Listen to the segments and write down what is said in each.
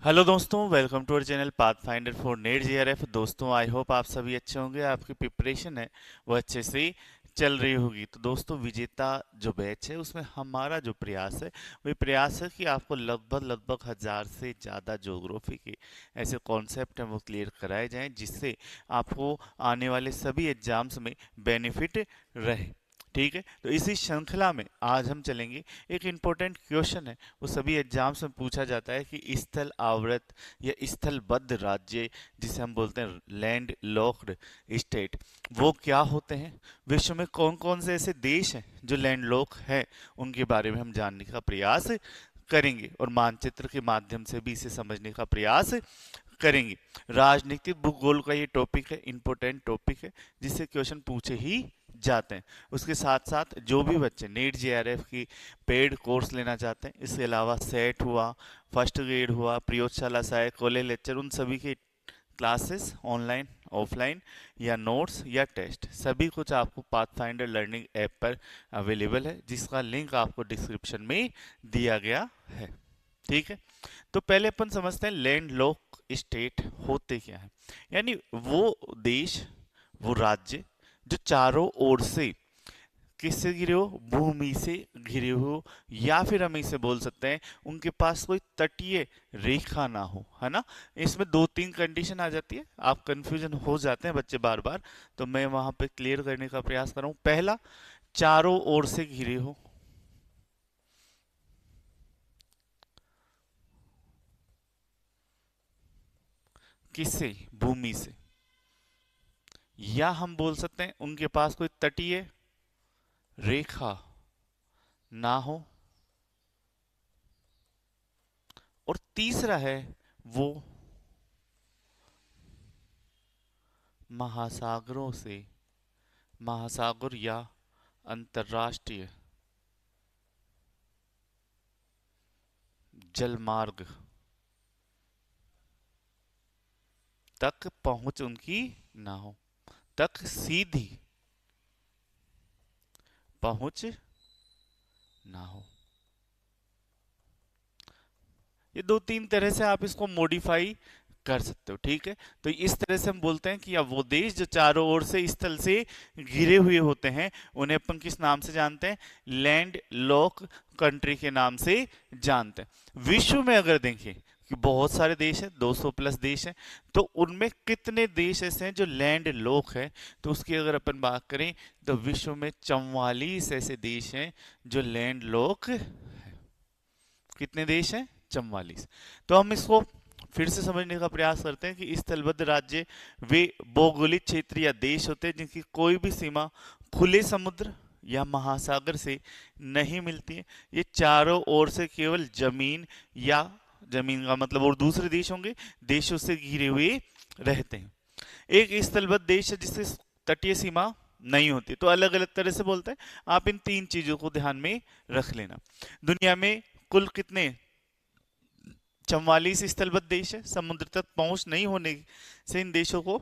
Hello दोस्तों, welcome to our channel path finder for net JRF. दोस्तों, I hope आप सभी अच्छे होंगे, आपकी प्रिपरेशन है वो अच्छे से चल रही होगी। तो दोस्तों, विजेता जो बैच है उसमें हमारा जो प्रयास है वो प्रयास है कि आपको लगभग लगभग 1000 से ज़्यादा ज्योग्राफी के ऐसे कॉन्सेप्ट हैं वो क्लियर कराए जाएं, जिससे आपको आने वाले सभी एग्जाम्स में बेनिफिट रहे। ठीक है, तो इसी श्रृंखला में आज हम चलेंगे। एक इम्पोर्टेंट क्वेश्चन है, वो सभी एग्जाम्स में पूछा जाता है कि स्थल आवृत या स्थलबद्ध राज्य, जिसे हम बोलते हैं लैंड लॉक्ड स्टेट, वो क्या होते हैं। विश्व में कौन कौन से ऐसे देश हैं जो लैंड लॉक है, उनके बारे में हम जानने का प्रयास करेंगे और मानचित्र के माध्यम से भी इसे समझने का प्रयास करेंगे। राजनीतिक भूगोल का ये टॉपिक है, इंपॉर्टेंट टॉपिक है, जिससे क्वेश्चन पूछे ही जाते हैं। उसके साथ साथ जो भी बच्चे नेट जेआरएफ की पेड कोर्स लेना चाहते हैं, इसके अलावा सेट हुआ, फर्स्ट ग्रेड हुआ, प्रयोगशाला सहायक, कॉलेज लेक्चर, उन सभी के क्लासेस ऑनलाइन ऑफलाइन या नोट्स या टेस्ट सभी कुछ आपको पाथफाइंडर लर्निंग ऐप पर अवेलेबल है, जिसका लिंक आपको डिस्क्रिप्शन में दिया गया है। ठीक है, तो पहले अपन समझते हैं लैंड लॉक स्टेट होते क्या है। यानी वो देश, वो राज्य जो चारों ओर से किससे घिरे हो, भूमि से घिरे हो, या फिर हम इसे बोल सकते हैं उनके पास कोई तटीय रेखा ना हो, है ना। इसमें दो तीन कंडीशन आ जाती है, आप कंफ्यूजन हो जाते हैं बच्चे बार बार, तो मैं वहां पे क्लियर करने का प्रयास कर रहा हूं। पहला, चारों ओर से घिरे हो। किससे, भूमि से। या हम बोल सकते हैं उनके पास कोई तटीय रेखा ना हो। और तीसरा है वो महासागरों से, महासागर या अंतर्राष्ट्रीय जलमार्ग तक पहुंच उनकी ना हो, तक सीधी पहुंच ना हो। ये दो तीन तरह से आप इसको मॉडिफाई कर सकते हो। ठीक है, तो इस तरह से हम बोलते हैं कि अब वो देश जो चारों ओर से स्थल से घिरे हुए होते हैं, उन्हें अपन किस नाम से जानते हैं, लैंड लॉक कंट्री के नाम से जानते हैं। विश्व में अगर देखें कि बहुत सारे देश हैं, 200 प्लस देश हैं, तो उनमें कितने देश ऐसे हैं जो लैंड लॉक है, तो उसकी अगर अपन बात करें तो विश्व में 44 ऐसे देश हैं जो लैंड लॉक। कितने देश हैं, 44। तो हम इसको फिर से समझने का प्रयास करते हैं कि स्थलबद्ध राज्य वे भौगोलिक क्षेत्र या देश होते हैं जिनकी कोई भी सीमा खुले समुद्र या महासागर से नहीं मिलती है। ये चारों ओर से केवल जमीन, या जमीन का मतलब और दूसरे देश होंगे, देशों से घिरे हुए रहते हैं। एक स्थलबद्ध देश है जिससे तटीय सीमा नहीं होती, तो अलग अलग तरह से बोलते हैं। आप इन तीन चीजों को ध्यान में रख लेना। दुनिया में कुल कितने, 44 स्थलबद्ध देश है। समुद्र तक पहुंच नहीं होने से इन देशों को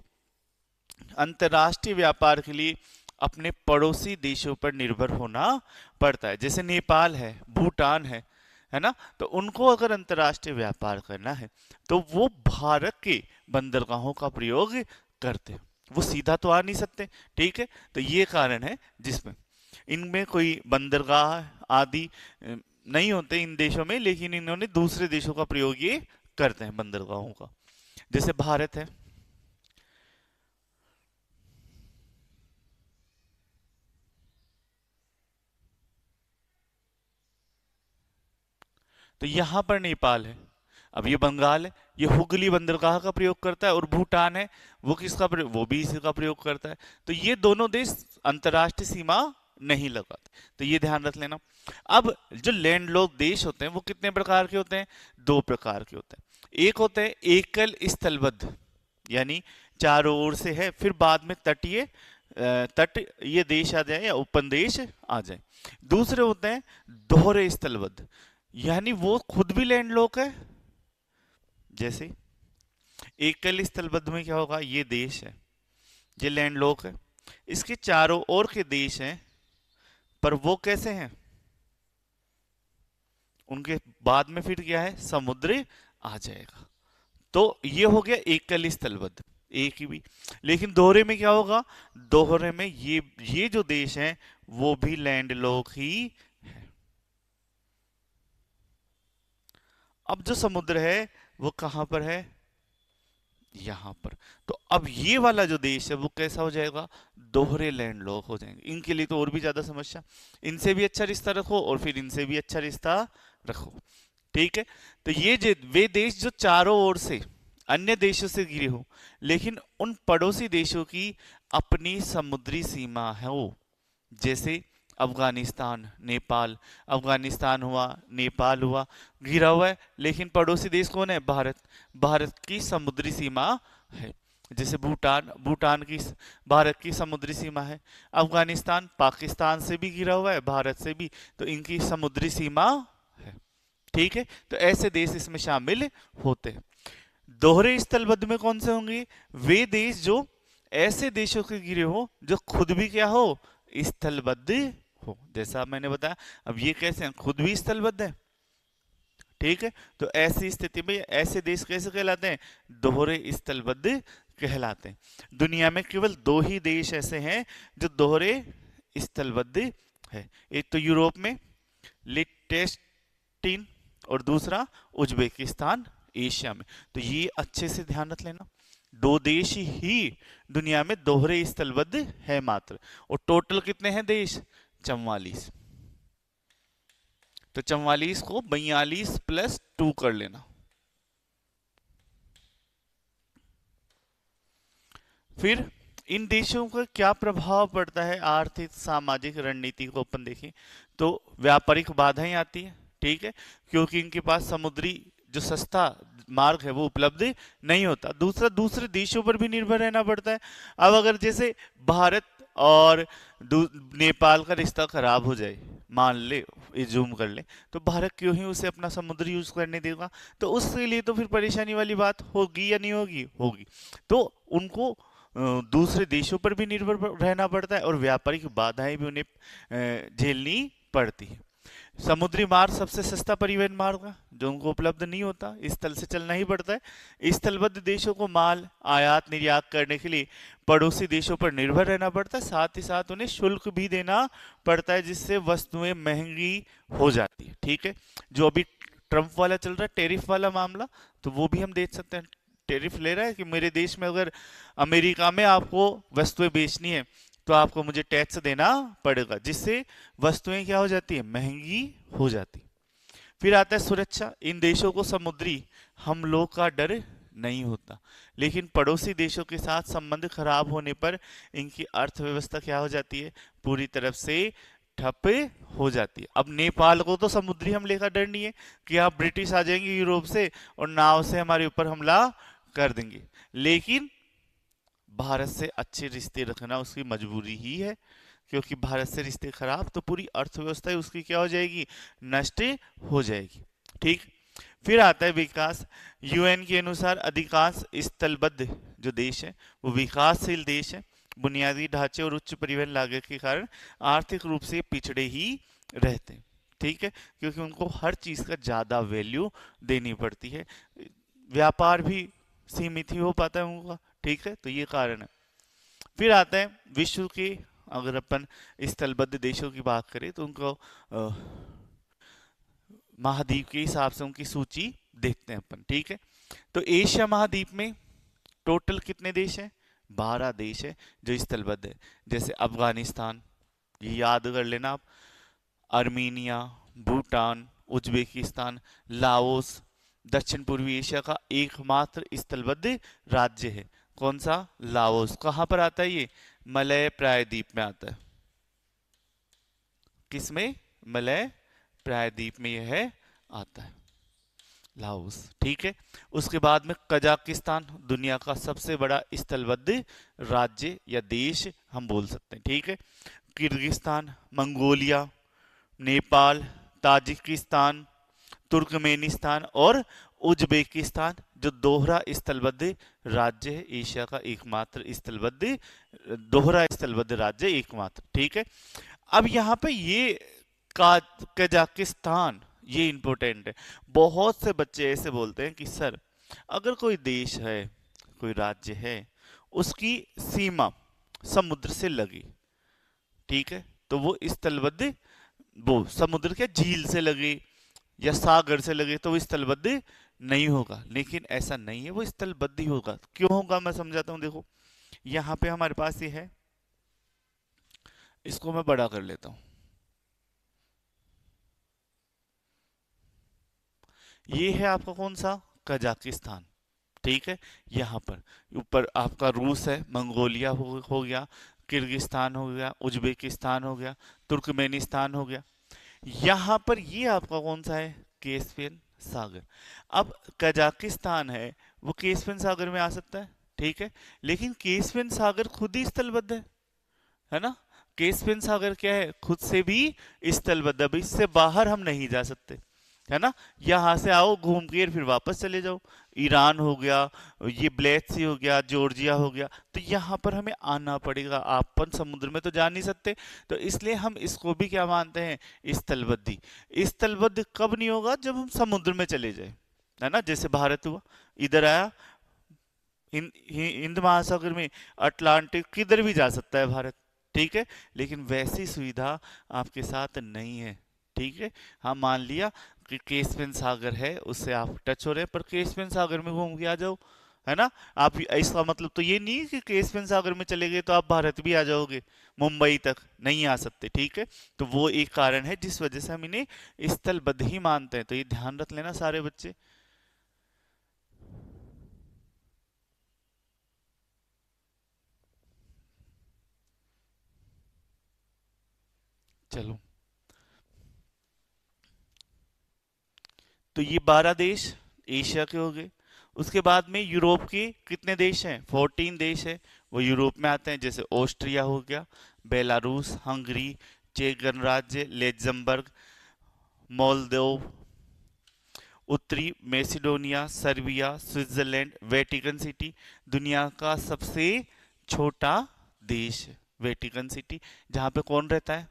अंतर्राष्ट्रीय व्यापार के लिए अपने पड़ोसी देशों पर निर्भर होना पड़ता है। जैसे नेपाल है, भूटान है ना, तो उनको अगर अंतर्राष्ट्रीय व्यापार करना है तो वो भारत के बंदरगाहों का प्रयोग करते हैं, वो सीधा तो आ नहीं सकते। ठीक है, तो ये कारण है जिसमें इनमें कोई बंदरगाह आदि नहीं होते इन देशों में, लेकिन इन्होंने दूसरे देशों का प्रयोग ये करते हैं बंदरगाहों का। जैसे भारत है, तो यहां पर नेपाल है, अब ये बंगाल है, ये हुगली बंदरगाह का प्रयोग करता है, और भूटान है, वो किसका प्रयोग, वो भी इसी का प्रयोग करता है। तो ये दोनों देश अंतर्राष्ट्रीय सीमा नहीं लगाते, तो ये ध्यान रख लेना। अब जो लैंडलॉक देश होते हैं वो कितने प्रकार के होते हैं, दो प्रकार के होते हैं। एक होते हैं एकल स्थलबद्ध, यानी चारों ओर से है, फिर बाद में तटीय तट ये देश आ जाए या उपनदेश आ जाए। दूसरे होते हैं दोहरे स्थलबद्ध, यानी वो खुद भी लैंडलॉक है। जैसे एकल स्थलबद्ध में क्या होगा, ये देश है, ये लैंडलॉक है, इसके चारों ओर के देश हैं, पर वो कैसे हैं, उनके बाद में फिर क्या है, समुद्र आ जाएगा। तो ये हो गया एकल स्थलबद्ध, एक ही भी। लेकिन दोहरे में क्या होगा, दोहरे में ये जो देश है वो भी लैंडलॉक ही है। अब जो समुद्र है वो कहां पर है, यहां पर। तो अब ये वाला जो देश है वो कैसा हो जाएगा, दोहरे लैंडलॉक हो जाएंगे। इनके लिए तो और भी ज्यादा समस्या, इनसे भी अच्छा रिश्ता रखो और फिर इनसे भी अच्छा रिश्ता रखो, ठीक है। तो ये वे देश जो चारों ओर से अन्य देशों से घिरे हो, लेकिन उन पड़ोसी देशों की अपनी समुद्री सीमा है वो, जैसे अफगानिस्तान, नेपाल। अफगानिस्तान हुआ, नेपाल हुआ, घिरा हुआ है, लेकिन पड़ोसी देश कौन है, भारत। भारत की समुद्री सीमा है। जैसे भूटान, भूटान की भारत की समुद्री सीमा है। अफगानिस्तान पाकिस्तान से भी घिरा हुआ है, भारत से भी, तो इनकी समुद्री सीमा है, ठीक है। तो ऐसे देश इसमें शामिल होते हैं। दोहरे स्थलबद्ध में कौन से होंगे, वे देश जो ऐसे देशों के घिरे हो जो खुद भी क्या हो, स्थलबद्ध हो। जैसा मैंने बताया, अब ये कैसे हैं, खुद भी स्थलबद्ध है, ठीक है। तो ऐसी स्थिति में ऐसे देश कैसे कहलाते हैं, दोहरे स्थलबद्ध कहलाते हैं। दुनिया में केवल दो ही देश ऐसे हैं जो दोहरे स्थलबद्ध है। एक तो यूरोप में लिechtenstein और दूसरा उज्बेकिस्तान एशिया में। तो ये अच्छे से ध्यान रख लेना, दो देश ही दुनिया में दोहरे स्थलबद्ध है मात्र। और टोटल कितने हैं देश, 44। तो 44 को 42 प्लस 2 कर लेना। फिर इन देशों का क्या प्रभाव पड़ता है आर्थिक सामाजिक रणनीति को अपन देखें तो व्यापारिक बाधाएं आती है, ठीक है, क्योंकि इनके पास समुद्री जो सस्ता मार्ग है वो उपलब्ध नहीं होता। दूसरा, दूसरे देशों पर भी निर्भर रहना पड़ता है। अब अगर जैसे भारत और नेपाल का रिश्ता खराब हो जाए, मान ले, ये जूम कर ले, तो भारत क्यों ही उसे अपना समुद्र यूज करने देगा। तो उसके लिए तो फिर परेशानी वाली बात होगी या नहीं होगी, होगी। तो उनको दूसरे देशों पर भी निर्भर रहना पड़ता है और व्यापारिक बाधाएं भी उन्हें झेलनी पड़ती है। समुद्री मार्ग सबसे सस्ता परिवहन मार्ग है जो उनको उपलब्ध नहीं होता, स्थल से चलना ही पड़ता है। स्थलबद्ध देशों को माल आयात निर्यात करने के लिए पड़ोसी देशों पर निर्भर रहना पड़ता है, साथ ही साथ उन्हें शुल्क भी देना पड़ता है, जिससे वस्तुएं महंगी हो जाती है, ठीक है। जो अभी ट्रंप वाला चल रहा है, टेरिफ वाला मामला, तो वो भी हम देख सकते हैं। टेरिफ ले रहा है कि मेरे देश में अगर अमेरिका में आपको वस्तुएं बेचनी है तो आपको मुझे टैक्स देना पड़ेगा, जिससे वस्तुएं क्या हो जाती है, महंगी हो जाती। फिर आता है सुरक्षा। इन देशों को समुद्री हमलों का डर नहीं होता, लेकिन पड़ोसी देशों के साथ संबंध खराब होने पर इनकी अर्थव्यवस्था क्या हो जाती है, पूरी तरफ से ठप हो जाती है। अब नेपाल को तो समुद्री हमले का डर नहीं है कि आप ब्रिटिश आ जाएंगे यूरोप से और नाव से हमारे ऊपर हमला कर देंगे, लेकिन भारत से अच्छे रिश्ते रखना उसकी मजबूरी ही है, क्योंकि भारत से रिश्ते खराब तो पूरी अर्थव्यवस्था उसकी क्या हो जाएगी, नष्ट हो जाएगी, ठीक। फिर आता है विकास। यूएन के अनुसार अधिकांश स्थलबद्ध जो देश है वो विकासशील देश है। बुनियादी ढांचे और उच्च परिवहन लागत के कारण आर्थिक रूप से पिछड़े ही रहते हैं, ठीक है, क्योंकि उनको हर चीज का ज्यादा वैल्यू देनी पड़ती है, व्यापार भी सीमित ही हो पाता है उनका, ठीक है। तो ये कारण है। फिर आता है विश्व के, अगर अपन स्थलबद्ध देशों की बात करें तो उनको महाद्वीप के हिसाब से उनकी सूची देखते हैं अपन, ठीक है। तो एशिया महाद्वीप में टोटल कितने देश हैं, 12 देश है जो स्थलबद्ध है। जैसे अफगानिस्तान, ये याद कर लेना आप, आर्मीनिया, भूटान, उज्बेकिस्तान, लाओस दक्षिण पूर्वी एशिया का एकमात्र स्थलबद्ध राज्य है। कौन सा, लाओस। कहां पर आता है ये, मलय प्रायद्वीप में आता है। किसमें, मलय प्रायद्वीप में यह आता है, लाओस, ठीक है। उसके बाद में कजाकिस्तान, दुनिया का सबसे बड़ा स्थलबद्ध राज्य या देश हम बोल सकते हैं, ठीक है। Kyrgyzstan, Mongolia, Nepal, Tajikistan, Turkmenistan और उज्बेकिस्तान जो दोहरा स्थलबद्ध राज्य है, एशिया का एकमात्र स्थलबद्ध, दोहरा स्थलबद्ध राज्य एकमात्र, ठीक है। अब यहां पे ये कजाकिस्तान ये इंपॉर्टेंट है। बहुत से बच्चे ऐसे बोलते हैं कि सर, अगर कोई देश है, कोई राज्य है, उसकी सीमा समुद्र से लगी, ठीक है, तो वो स्थलबद्ध, वो समुद्र के झील से लगी या सागर से लगे तो वो स्थलबद्ध नहीं होगा। लेकिन ऐसा नहीं है, वो स्थलबद्ध ही होगा। क्यों होगा, मैं समझाता हूं। देखो, यहां पे हमारे पास ये है, इसको मैं बड़ा कर लेता हूं। ये है आपका कौन सा, कजाकिस्तान, ठीक है। यहाँ पर ऊपर आपका रूस है, मंगोलिया हो गया, किर्गिस्तान हो गया, उज्बेकिस्तान हो गया, तुर्कमेनिस्तान हो गया। यहाँ पर ये आपका कौन सा है, कैस्पियन सागर। अब कजाकिस्तान है, वो कैस्पियन सागर में आ सकता है, ठीक है, लेकिन कैस्पियन सागर खुद ही स्थलबद्ध है ना। कैस्पियन सागर क्या है, खुद से भी स्थलबद्ध, अब इससे बाहर हम नहीं जा सकते, है ना। यहां से आओ घूम के फिर वापस चले जाओ। ईरान हो गया, ये ब्लैक सी हो गया, जॉर्जिया हो गया, तो यहाँ पर हमें आना पड़ेगा। अपन समुद्र में तो जा नहीं सकते, तो इसलिए हम इसको भी क्या मानते हैं, स्थलबद्धी। स्थलबद्ध कब नहीं होगा, जब हम समुद्र में चले जाए, है ना। जैसे भारत हुआ, इधर आया, हिंद महासागर में, अटलांटिक किधर भी जा सकता है भारत, ठीक है। लेकिन वैसी सुविधा आपके साथ नहीं है, ठीक है। हाँ, मान लिया कि कैस्पियन सागर है, उससे आप टच हो रहे हैं, पर कैस्पियन सागर में घूम के आ जाओ, है ना। आप, इसका मतलब तो ये नहीं कि कैस्पियन सागर में चले गए तो आप भारत भी आ जाओगे, मुंबई तक नहीं आ सकते, ठीक है। तो वो एक कारण है जिस वजह से हम इन्हें स्थलबद्ध ही मानते हैं। तो ये ध्यान रख लेना सारे बच्चे। चलो, तो ये 12 देश एशिया के हो गए। उसके बाद में यूरोप के कितने देश हैं, 14 देश है, वो यूरोप में आते हैं। जैसे ऑस्ट्रिया हो गया, बेलारूस, हंगरी, चेक गणराज्य, लेक्जमबर्ग, मोल्दोव, उत्तरी Macedonia, Serbia, Switzerland, Vatican city. दुनिया का सबसे छोटा देश है वेटिकन सिटी, जहां पे कौन रहता है,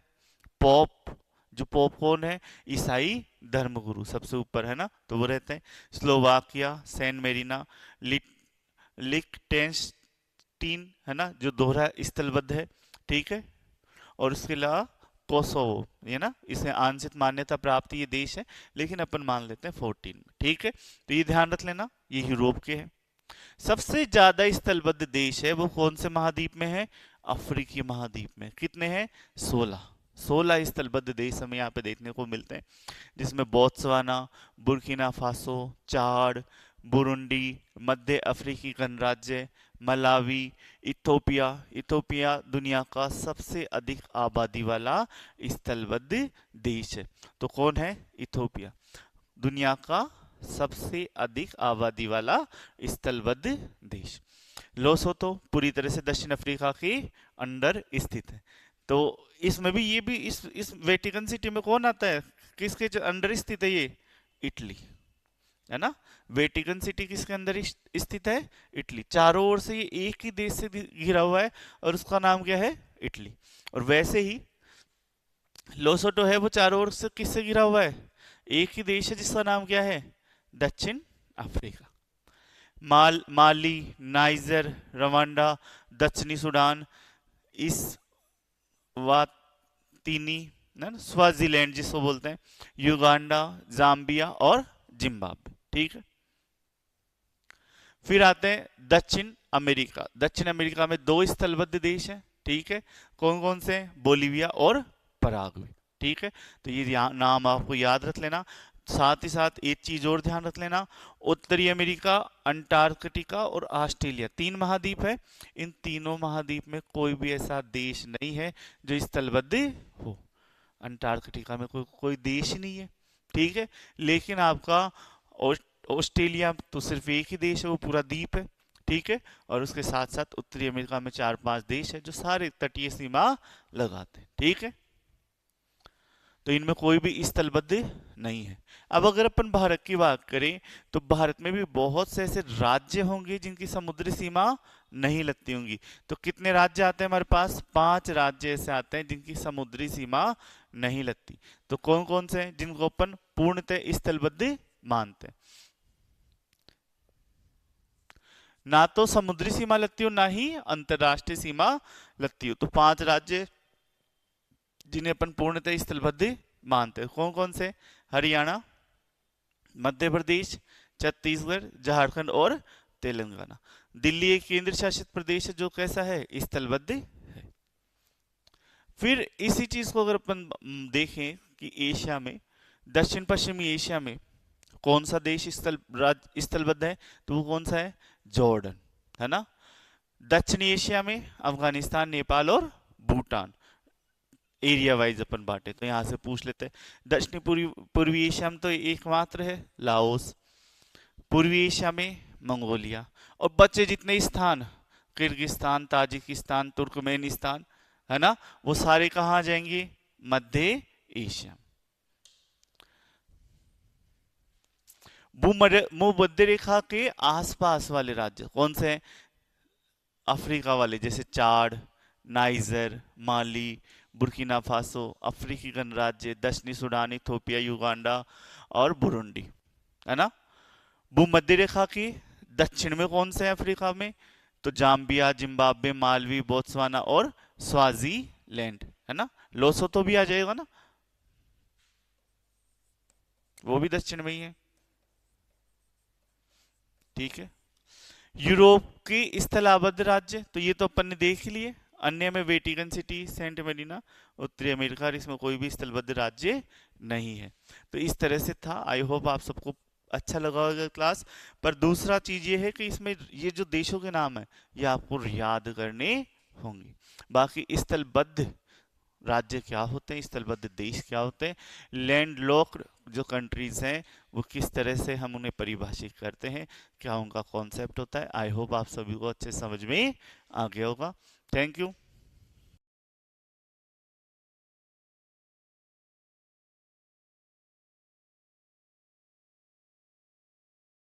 पॉप। जो पॉप कौन है, ईसाई धर्मगुरु, सबसे ऊपर है ना, तो वो रहते हैं। स्लोवाकिया, सैन मेरिना, लिट लिक्टेनस्टीन, है ना, जो दोहरा स्थलबद्ध है, ठीक है। और उसके अलावा कोसोवो, ये ना, इसे आंशिक मान्यता प्राप्त ये देश है, लेकिन अपन मान लेते हैं 14 में, ठीक है। तो ये ध्यान रख लेना, ये यूरोप के हैं। सबसे ज्यादा स्थलबद्ध देश है वो कौन से महाद्वीप में है, अफ्रीकी महाद्वीप में। कितने हैं, 16। 16 स्थलबद्ध देश हमें यहाँ पे देखने को मिलते हैं, जिसमें बोत्सवाना, बुर्किना फासो, चाड, बुरुंडी, मध्य अफ्रीकी गणराज्य, मलावी, इथोपिया। इथोपिया दुनिया का सबसे अधिक आबादी वाला स्थलबद्ध देश है। तो कौन है, इथोपिया, दुनिया का सबसे अधिक आबादी वाला स्थलबद्ध देश। लोसोतो पूरी तरह से दक्षिण अफ्रीका के अंडर स्थित है। तो इसमें भी, ये भी, इस वेटिकन सिटी में कौन आता है, किसके अंडर स्थित है ये, इटली, है ना। वेटिकन सिटी किसके अंदर स्थित है, इटली। चारों ओर से ये एक ही देश से घिरा हुआ है और उसका नाम क्या है, इटली। और वैसे ही लोसोटो है, वो चारों ओर से किससे घिरा हुआ है, एक ही देश है जिसका नाम क्या है, दक्षिण अफ्रीका। माली, नाइजर, रवांडा, दक्षिणी सूडान, इस वातिनी, स्वाजीलैंड जिसको बोलते हैं, युगांडा, जाम्बिया और जिम्बाब्वे, ठीक है। फिर आते हैं दक्षिण अमेरिका। दक्षिण अमेरिका में 2 स्थलबद्ध देश हैं, ठीक है। कौन कौन से, बोलीविया और पराग्वे, ठीक है। तो ये नाम आपको याद रख लेना। साथ ही साथ एक चीज और ध्यान रख लेना, उत्तरी अमेरिका, अंटार्कटिका और ऑस्ट्रेलिया, 3 महाद्वीप है। इन तीनों महाद्वीप में कोई भी ऐसा देश नहीं है जो स्थलबद्ध हो। अंटार्कटिका में कोई देश ही नहीं है, ठीक है। लेकिन आपका ऑस्ट्रेलिया तो सिर्फ एक ही देश है, वो पूरा द्वीप है, ठीक है। और उसके साथ साथ उत्तरी अमेरिका में 4-5 देश है जो सारे तटीय सीमा लगाते हैं, ठीक है। तो इनमें कोई भी स्थलबद्ध नहीं है। अब अगर अपन भारत की बात करें तो भारत में भी बहुत से ऐसे राज्य होंगे जिनकी समुद्री सीमा नहीं लगती होंगी। तो कितने राज्य आते हैं हमारे पास? 5 राज्य ऐसे आते हैं जिनकी समुद्री सीमा नहीं लगती। तो कौन कौन से हैं जिनको अपन पूर्णतः स्थलबद्ध मानते हैं? ना तो समुद्री सीमा लगती हो ना ही अंतरराष्ट्रीय सीमा लगती हो। तो 5 राज्य जिन्हें अपन पूर्णतः स्थलबद्ध मानते हैं, कौन कौन से? हरियाणा, मध्य प्रदेश, छत्तीसगढ़, झारखंड और तेलंगाना। दिल्ली एक केंद्र शासित प्रदेश है जो कैसा है? स्थलबद्ध है। फिर इसी चीज को अगर अपन देखें कि एशिया में, दक्षिण पश्चिमी एशिया में कौन सा देश स्थलबद्ध है, तो वो कौन सा है? जॉर्डन, है ना। दक्षिणी एशिया में अफगानिस्तान, नेपाल और भूटान। एरिया वाइज अपन बांटे तो यहां से पूछ लेते हैं। दक्षिणी पूर्वी एशिया में तो एकमात्र है लाओस। पूर्वी एशिया में मंगोलिया। और बचे जितने स्थान, किर्गिस्तान, ताजिकिस्तान, तुर्कमेनिस्तान, है ना, वो सारे कहाँ आ जाएंगे? मध्य एशिया। भूमध्य रेखा के आसपास वाले राज्य कौन से हैं? अफ्रीका वाले, जैसे चाड, नाइजर, माली, बुर्किना फासो, अफ्रीकी गणराज्य, दक्षिणी सूडान, इथोपिया, युगांडा और बुरुंडी, है ना। भूमध्य रेखा के दक्षिण में कौन से है अफ्रीका में? तो जाम्बिया, जिम्बाब्वे, मालवी, बोत्सवाना और स्वाजीलैंड, है ना। लोसोतो भी आ जाएगा ना, वो भी दक्षिण में ही है। ठीक है। यूरोप के स्थलाबद्ध राज्य तो ये तो अपन ने देख लिए। अन्य में वेटिकन सिटी, सेंट मेरिना, उत्तरी अमेरिका, और इसमें कोई भी स्थलबद्ध राज्य नहीं है। तो इस तरह से था। आई होप आप सबको अच्छा लगा होगा क्लास। पर दूसरा चीज ये है कि इसमें ये जो देशों के नाम है ये आपको याद करने होंगे। बाकी स्थलबद्ध राज्य क्या होते हैं, स्थलबद्ध देश क्या होते हैं, लैंड लॉक्ड जो कंट्रीज हैं वो किस तरह से हम उन्हें परिभाषित करते हैं, क्या उनका कॉन्सेप्ट होता है। आई होप आप सभी को अच्छे समझ में आ गया होगा। Thank you.